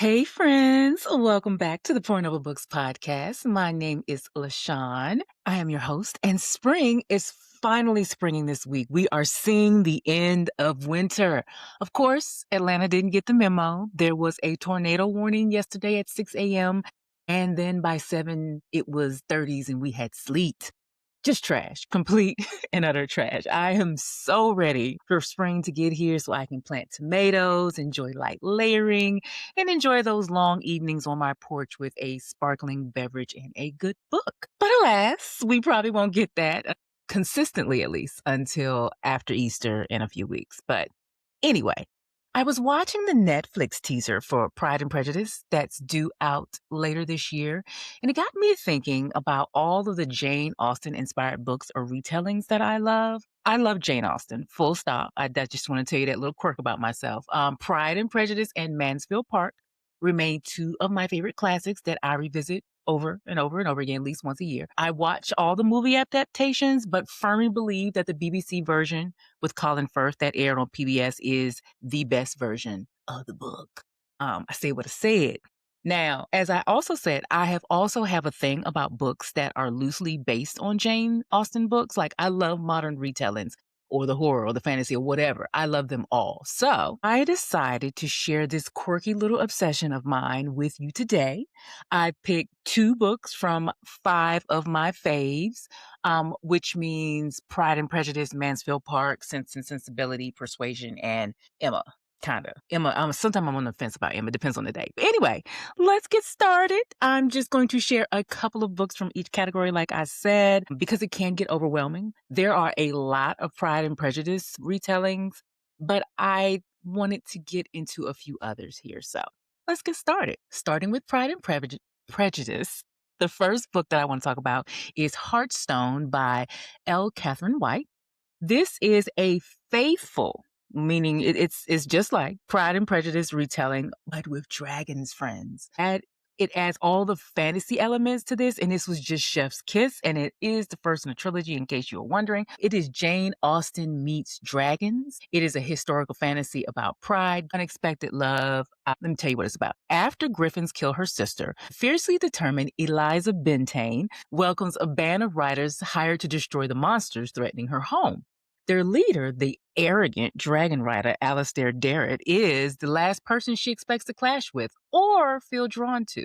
Hey, friends. Welcome back to the Pouring Over Books podcast. My name is LaShawn. I am your host, and spring is finally springing this week. We are seeing the end of winter. Of course, Atlanta didn't get the memo. There was a tornado warning yesterday at 6 a.m., and then by 7, it was 30s and we had sleet. Just trash, complete and utter trash. I am so ready for spring to get here so I can plant tomatoes, enjoy light layering, and enjoy those long evenings on my porch with a sparkling beverage and a good book. But alas, we probably won't get that consistently, at least until after Easter in a few weeks. But anyway, I was watching the Netflix teaser for Pride and Prejudice that's due out later this year, and it got me thinking about all of the Jane Austen inspired books or retellings that I love. I love Jane Austen, full stop. Just want to tell you that little quirk about myself. Pride and Prejudice and Mansfield Park remain two of my favorite classics that I revisit over and over and over again, at least once a year. I watch all the movie adaptations, but firmly believe that the BBC version with Colin Firth that aired on PBS is the best version of the book. I say what I said. Now, as I also said, I have a thing about books that are loosely based on Jane Austen books. Like I love modern retellings or the horror or the fantasy or whatever. I love them all. So I decided to share this quirky little obsession of mine with you today. I picked 2 books from 5 of my faves, which means Pride and Prejudice, Mansfield Park, Sense and Sensibility, Persuasion, and Emma. Kind of. Emma, sometimes I'm on the fence about Emma. Depends on the day. But anyway, let's get started. I'm just going to share a couple of books from each category, like I said, because it can get overwhelming. There are a lot of Pride and Prejudice retellings, but I wanted to get into a few others here. So let's get started. Starting with Pride and Prejudice. The first book that I want to talk about is Heartstone by Elle Katharine White. This is a faithful, meaning it's just like Pride and Prejudice retelling, but with dragons, friends. It adds all the fantasy elements to this, and this was just Chef's Kiss, and it is the first in a trilogy, in case you were wondering. It is Jane Austen meets dragons. It is a historical fantasy about pride, unexpected love. Let me tell you what it's about. After Griffins kill her sister, fiercely determined Eliza Bentane welcomes a band of riders hired to destroy the monsters threatening her home. Their leader, the arrogant dragon rider Alastair Darrett, is the last person she expects to clash with or feel drawn to.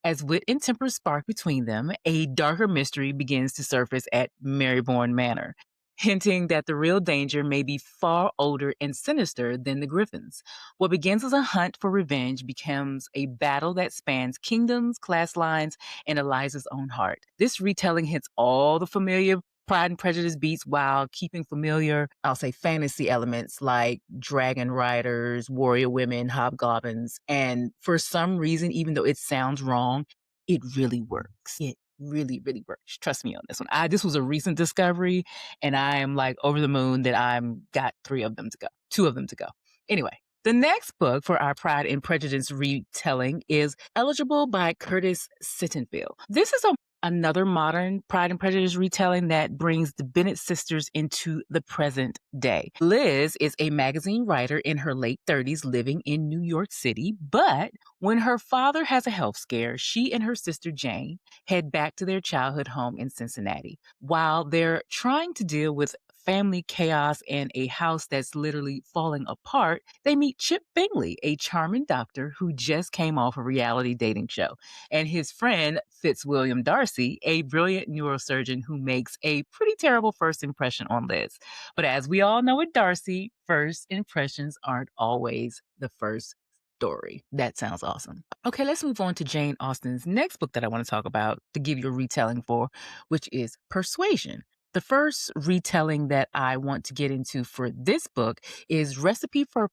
As wit and temper spark between them, a darker mystery begins to surface at Marybourne Manor, hinting that the real danger may be far older and sinister than the Griffins. What begins as a hunt for revenge becomes a battle that spans kingdoms, class lines, and Eliza's own heart. This retelling hits all the familiar Pride and Prejudice beats while keeping familiar, I'll say, fantasy elements like dragon riders, warrior women, hobgoblins. And for some reason, even though it sounds wrong, it really works. It really, really works. Trust me on this one. This was a recent discovery, and I am like over the moon that I'm got 3 of them to go, 2 of them to go. Anyway, the next book for our Pride and Prejudice retelling is Eligible by Curtis Sittenfeld. This is another modern Pride and Prejudice retelling that brings the Bennet sisters into the present day. Liz is a magazine writer in her late 30s living in New York City, but when her father has a health scare, she and her sister Jane head back to their childhood home in Cincinnati. While they're trying to deal with family chaos and a house that's literally falling apart, they meet Chip Bingley, a charming doctor who just came off a reality dating show, and his friend Fitzwilliam Darcy, a brilliant neurosurgeon who makes a pretty terrible first impression on Liz. But as we all know with Darcy, first impressions aren't always the first story. That sounds awesome. Okay, let's move on to Jane Austen's next book that I want to talk about to give you a retelling for, which is Persuasion. The first retelling that I want to get into for this book is Recipe for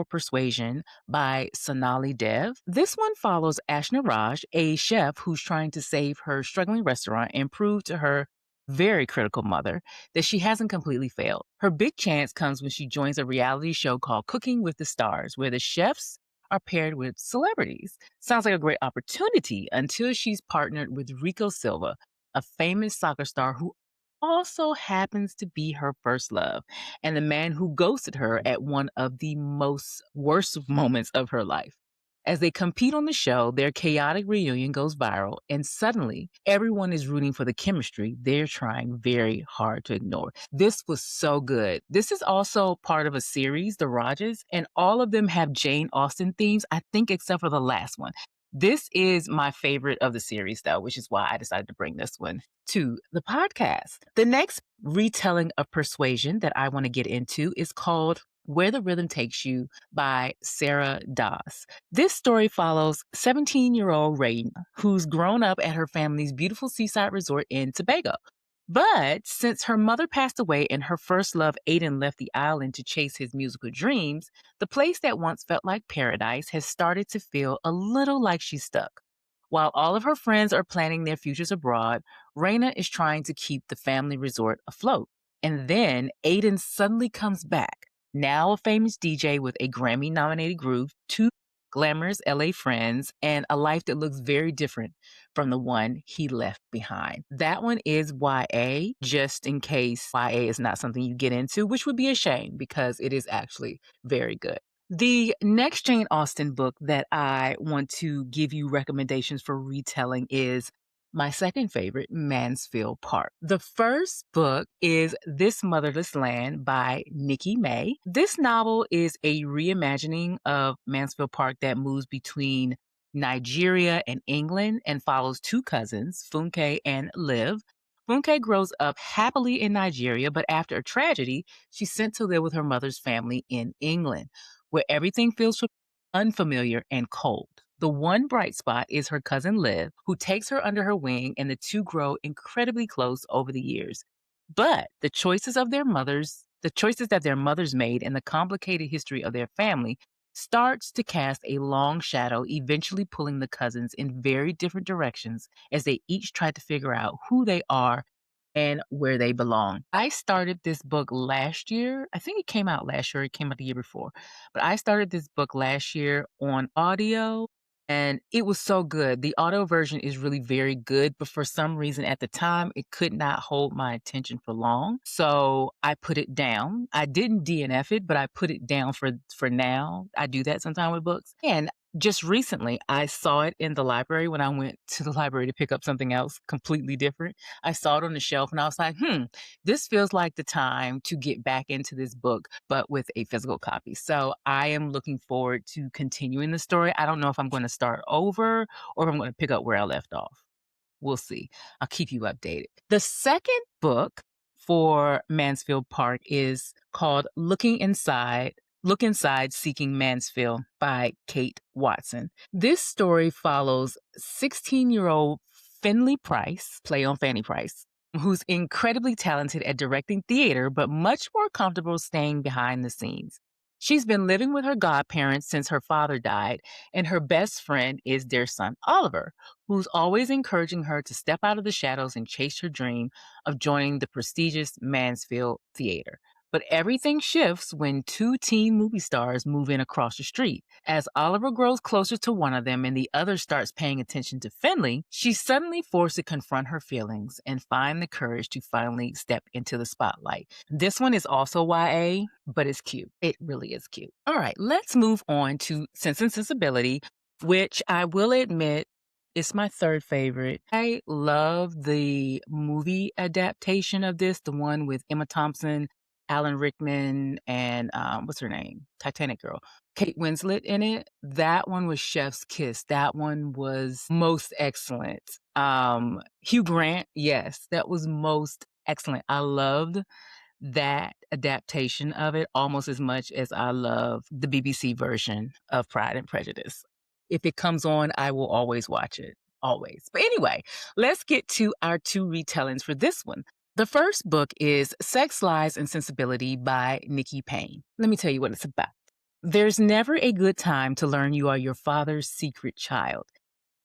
Persuasion by Sonali Dev. This one follows Ashna Raj, a chef who's trying to save her struggling restaurant and prove to her very critical mother that she hasn't completely failed. Her big chance comes when she joins a reality show called Cooking with the Stars, where the chefs are paired with celebrities. Sounds like a great opportunity until she's partnered with Rico Silva, a famous soccer star who also happens to be her first love and the man who ghosted her at one of the most worst moments of her life. As they compete on the show, their chaotic reunion goes viral, and suddenly everyone is rooting for the chemistry they're trying very hard to ignore. This was so good. This is also part of a series, The Rajas, and all of them have Jane Austen themes, I think, except for the last one. This is my favorite of the series, though, which is why I decided to bring this one to the podcast. The next retelling of Persuasion that I want to get into is called Where the Rhythm Takes You by Sarah Doss. This story follows 17-year-old Rain, who's grown up at her family's beautiful seaside resort in Tobago. But since her mother passed away and her first love, Aiden, left the island to chase his musical dreams, the place that once felt like paradise has started to feel a little like she's stuck. While all of her friends are planning their futures abroad, Raina is trying to keep the family resort afloat. And then Aiden suddenly comes back, now a famous DJ with a Grammy nominated group, two glamorous LA friends, and a life that looks very different from the one he left behind. That one is YA, just in case YA is not something you get into, which would be a shame because it is actually very good. The next Jane Austen book that I want to give you recommendations for retelling is my second favorite, Mansfield Park. The first book is This Motherless Land by Nikki May. This novel is a reimagining of Mansfield Park that moves between Nigeria and England and follows two cousins, Funke and Liv. Funke grows up happily in Nigeria, but after a tragedy, she's sent to live with her mother's family in England, where everything feels unfamiliar and cold. The one bright spot is her cousin Liv, who takes her under her wing, and the two grow incredibly close over the years. But the choices that their mothers made, and the complicated history of their family starts to cast a long shadow, eventually pulling the cousins in very different directions as they each try to figure out who they are and where they belong. I started this book last year. I think it came out last year. It came out the year before. But I started this book last year on audio, and it was so good. The audio version is really very good, but for some reason at the time, it could not hold my attention for long. So I put it down. I didn't DNF it, but I put it down for now. I do that sometime with books. And just recently, I saw it in the library when I went to the library to pick up something else completely different. I saw it on the shelf and I was like, this feels like the time to get back into this book, but with a physical copy. So I am looking forward to continuing the story. I don't know if I'm going to start over or if I'm going to pick up where I left off. We'll see. I'll keep you updated. The second book for Mansfield Park is called Look Inside Seeking Mansfield by Kate Watson. This story follows 16-year-old Finley Price, play on Fanny Price, who's incredibly talented at directing theater, but much more comfortable staying behind the scenes. She's been living with her godparents since her father died, and her best friend is their son, Oliver, who's always encouraging her to step out of the shadows and chase her dream of joining the prestigious Mansfield Theater. But everything shifts when two teen movie stars move in across the street. As Oliver grows closer to one of them and the other starts paying attention to Finley, she's suddenly forced to confront her feelings and find the courage to finally step into the spotlight. This one is also YA, but it's cute. It really is cute. All right, let's move on to Sense and Sensibility, which I will admit it's my third favorite. I love the movie adaptation of this, the one with Emma Thompson, Alan Rickman, and what's her name? Titanic girl. Kate Winslet in it. That one was chef's kiss. That one was most excellent. Hugh Grant, yes, that was most excellent. I loved that adaptation of it almost as much as I love the BBC version of Pride and Prejudice. If it comes on, I will always watch it. Always. But anyway, let's get to our two retellings for this one. The first book is Sex, Lies, and Sensibility by Nikki Payne. Let me tell you what it's about. There's never a good time to learn you are your father's secret child,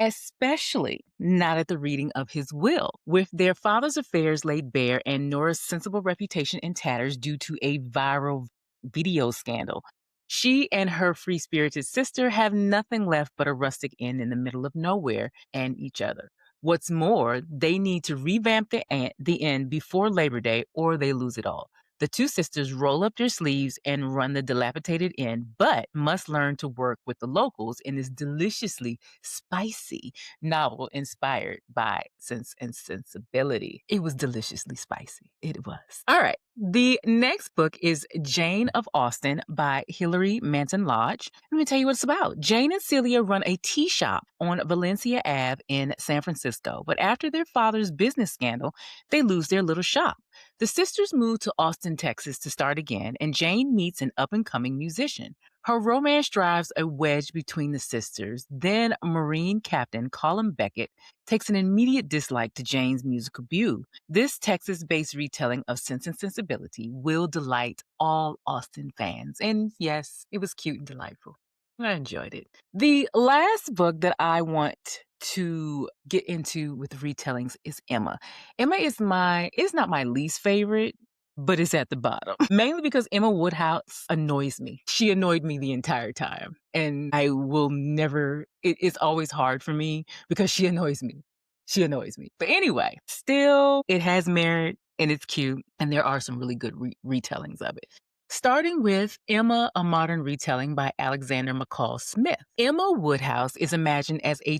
especially not at the reading of his will. With their father's affairs laid bare and Nora's sensible reputation in tatters due to a viral video scandal, she and her free-spirited sister have nothing left but a rustic inn in the middle of nowhere and each other. What's more, they need to revamp the inn before Labor Day or they lose it all. The two sisters roll up their sleeves and run the dilapidated inn, but must learn to work with the locals in this deliciously spicy novel inspired by Sense and Sensibility. It was deliciously spicy. It was. All right. The next book is Jane of Austen by Hilary Manton Lodge. Let me tell you what it's about. Jane and Celia run a tea shop on Valencia Ave in San Francisco, but after their father's business scandal, they lose their little shop. The sisters move to Austin, Texas to start again, and Jane meets an up and coming musician. Her romance drives a wedge between the sisters. Then Marine Captain Colin Beckett takes an immediate dislike to Jane's musical view. This Texas based retelling of Sense and Sensibility will delight all Austen fans. And yes, it was cute and delightful. I enjoyed it. The last book that I want to get into with retellings is Emma. Emma is not my least favorite, but it's at the bottom. Mainly because Emma Woodhouse annoys me. She annoyed me the entire time. And I will never, it is always hard for me because she annoys me. She annoys me. But anyway, still, it has merit and it's cute. And there are some really good retellings of it. Starting with Emma, a modern retelling by Alexander McCall Smith. Emma Woodhouse is imagined as a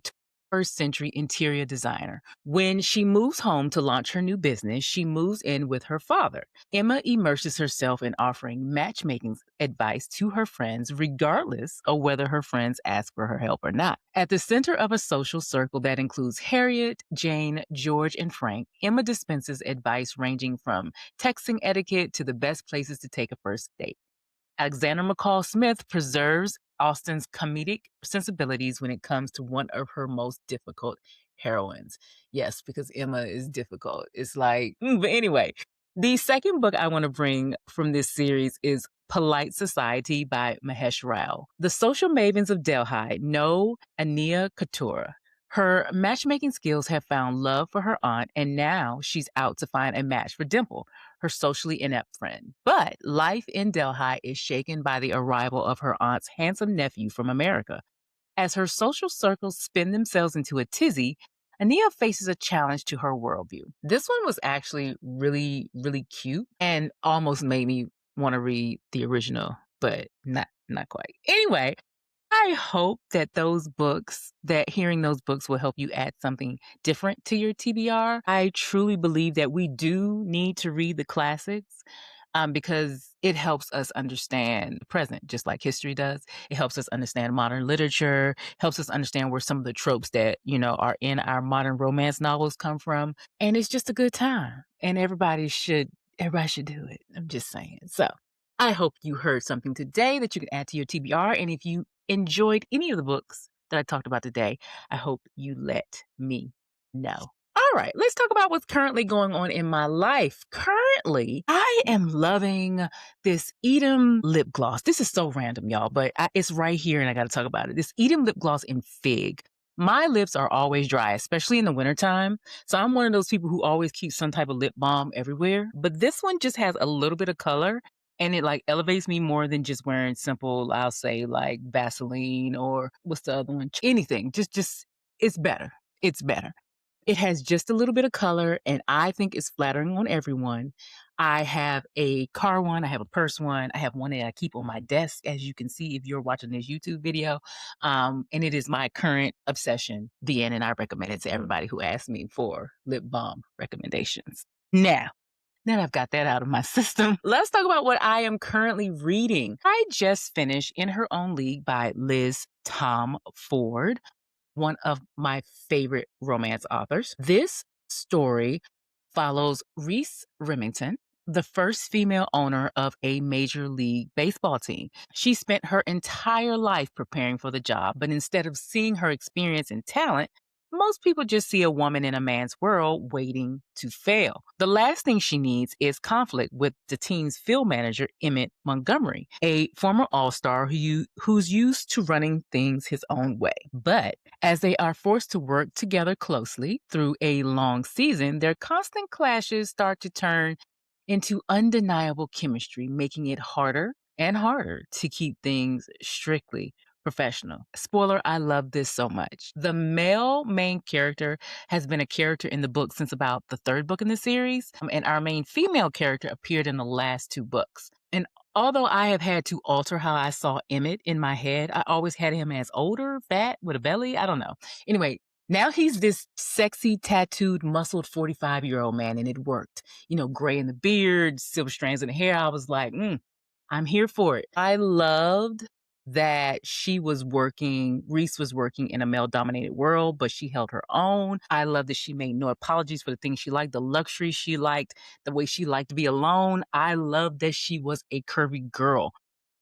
first century interior designer. When she moves home to launch her new business, she moves in with her father. Emma immerses herself in offering matchmaking advice to her friends, regardless of whether her friends ask for her help or not. At the center of a social circle that includes Harriet, Jane, George, and Frank, Emma dispenses advice ranging from texting etiquette to the best places to take a first date. Alexander McCall Smith preserves Austen's comedic sensibilities when it comes to one of her most difficult heroines. Yes, because Emma is difficult. It's like, but anyway, the second book I want to bring from this series is Polite Society by Mahesh Rao. The social mavens of Delhi know Ania Katura. Her matchmaking skills have found love for her aunt, and now she's out to find a match for Dimple, her socially inept friend. But life in Delhi is shaken by the arrival of her aunt's handsome nephew from America. As her social circles spin themselves into a tizzy, Ania faces a challenge to her worldview. This one was actually really, really cute and almost made me want to read the original, but not quite. Anyway, I hope that hearing those books will help you add something different to your TBR. I truly believe that we do need to read the classics because it helps us understand the present, just like history does. It helps us understand modern literature, helps us understand where some of the tropes that, are in our modern romance novels come from. And it's just a good time. And everybody should do it. I'm just saying. So I hope you heard something today that you can add to your TBR. And if you enjoyed any of the books that I talked about today, I hope you let me know. All right, let's talk about what's currently going on in my life. Currently, I am loving this Eadem lip gloss. This is so random, y'all, but it's right here and I got to talk about it. This Eadem lip gloss in Fig. My lips are always dry, especially in the wintertime. So I'm one of those people who always keep some type of lip balm everywhere. But this one just has a little bit of color and it like elevates me more than just wearing simple, I'll say like Vaseline or what's the other one? Anything. Just it's better. It's better. It has just a little bit of color and I think it's flattering on everyone. I have a car one, I have a purse one, I have one that I keep on my desk, as you can see if you're watching this YouTube video. And it is my current obsession, the end, and I recommend it to everybody who asks me for lip balm recommendations. Now that I've got that out of my system, let's talk about what I am currently reading. I just finished In Her Own League by Liz Tom Ford, one of my favorite romance authors. This story follows Reese Remington, the first female owner of a major league baseball team. She spent her entire life preparing for the job, but instead of seeing her experience and talent, most people just see a woman in a man's world waiting to fail. The last thing she needs is conflict with the team's field manager, Emmett Montgomery, a former All-Star who's used to running things his own way. But as they are forced to work together closely through a long season, their constant clashes start to turn into undeniable chemistry, making it harder and harder to keep things strictly professional. Spoiler, I love this so much. The male main character has been a character in the book since about the third book in the series, and our main female character appeared in the last two books. And although I have had to alter how I saw Emmett in my head, I always had him as older, fat, with a belly. I don't know. Anyway, now he's this sexy, tattooed, muscled 45-year-old man, and it worked. Gray in the beard, silver strands in the hair. I was like, I'm here for it. I loved that Reese was working in a male dominated world, but she held her own. I love that she made no apologies for the things she liked, the luxury she liked, the way she liked to be alone. I love that she was a curvy girl.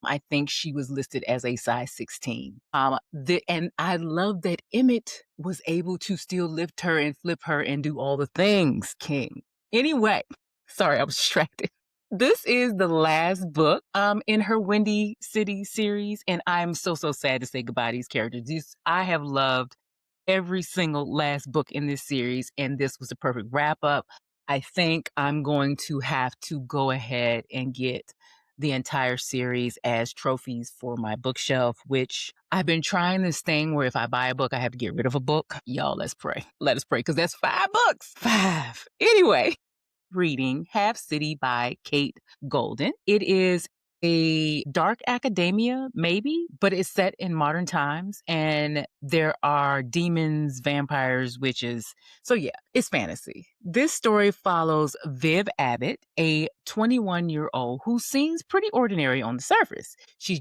I think she was listed as a size 16. And I love that Emmett was able to still lift her and flip her and do all the things, King. Anyway, sorry, I was distracted. This is the last book in her Windy City series, and I'm so sad to say goodbye to these characters. I have loved every single last book in this series, and this was a perfect wrap up. I think I'm going to have to go ahead and get the entire series as trophies for my bookshelf, which I've been trying this thing where if I buy a book, I have to get rid of a book. Y'all, let's pray. Let us pray, because that's 5 books. 5. Anyway, reading Half City by Kate Golden. It is a dark academia, maybe, but it's set in modern times, and there are demons, vampires, witches. So yeah, it's fantasy. This story follows Viv Abbott, a 21-year-old who seems pretty ordinary on the surface. She's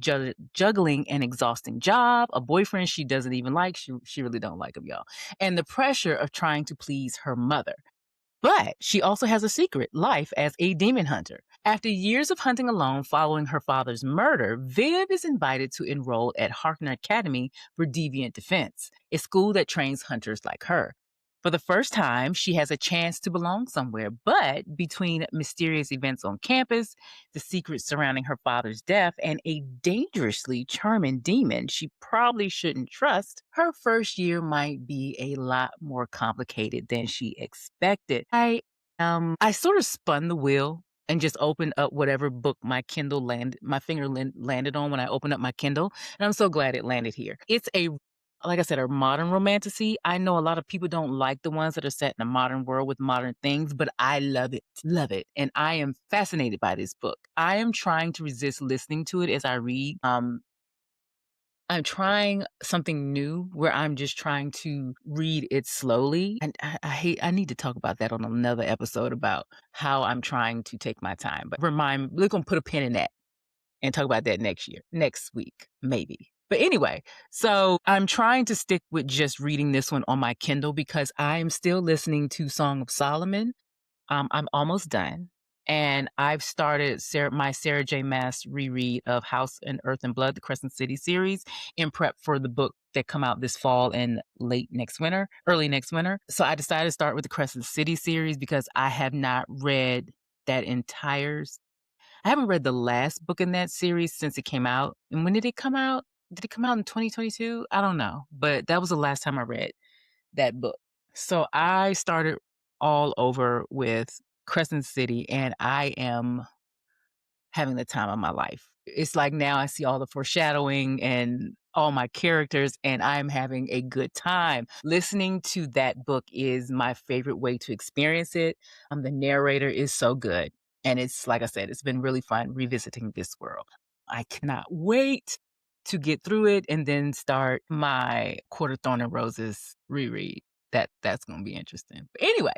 juggling an exhausting job, a boyfriend she doesn't even like. She really don't like him, y'all. And the pressure of trying to please her mother. But she also has a secret life as a demon hunter. After years of hunting alone following her father's murder, Viv is invited to enroll at Harkner Academy for Deviant Defense, a school that trains hunters like her. For the first time, she has a chance to belong somewhere, but between mysterious events on campus, the secrets surrounding her father's death, and a dangerously charming demon she probably shouldn't trust, her first year might be a lot more complicated than she expected. I sort of spun the wheel and just opened up whatever book my finger landed on when I opened up my Kindle, and I'm so glad it landed here. It's like I said, a modern romantasy. I know a lot of people don't like the ones that are set in a modern world with modern things, but I love it. Love it. And I am fascinated by this book. I am trying to resist listening to it as I read. I'm trying something new where I'm just trying to read it slowly. And I need to talk about that on another episode about how I'm trying to take my time. But we're going to put a pin in that and talk about that next week, maybe. But anyway, so I'm trying to stick with just reading this one on my Kindle because I'm still listening to Song of Solomon. I'm almost done. And I've started my Sarah J. Maas reread of House and Earth and Blood, the Crescent City series, in prep for the book that come out this fall and early next winter. So I decided to start with the Crescent City series because I have not read that I haven't read the last book in that series since it came out. And when did it come out? Did it come out in 2022? I don't know. But that was the last time I read that book. So I started all over with Crescent City, and I am having the time of my life. It's like now I see all the foreshadowing and all my characters, and I'm having a good time. Listening to that book is my favorite way to experience it. The narrator is so good. And it's, like I said, it's been really fun revisiting this world. I cannot wait to get through it and then start my Quarter Thorn and Roses reread. That's going to be interesting. But anyway,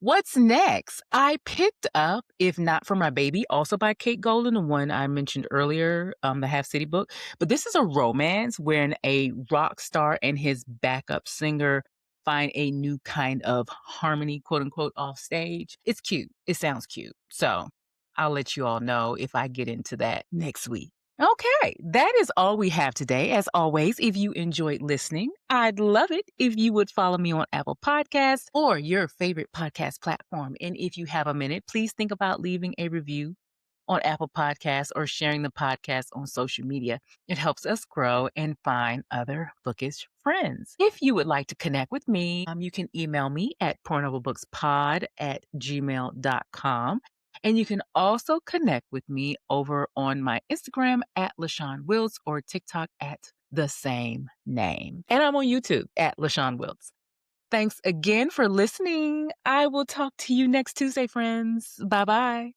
what's next? I picked up If Not For My Baby, also by Kate Golden, the one I mentioned earlier, the Half City book. But this is a romance wherein a rock star and his backup singer find a new kind of harmony, quote unquote, off stage. It's cute. It sounds cute. So I'll let you all know if I get into that next week. Okay, that is all we have today. As always, if you enjoyed listening, I'd love it if you would follow me on Apple Podcasts or your favorite podcast platform. And if you have a minute, please think about leaving a review on Apple Podcasts or sharing the podcast on social media. It helps us grow and find other bookish friends. If you would like to connect with me, you can email me at pornovelbookspod@gmail.com. And you can also connect with me over on my Instagram at LaShawn Wills or TikTok at the same name. And I'm on YouTube at LaShawn Wilkes. Thanks again for listening. I will talk to you next Tuesday, friends. Bye-bye.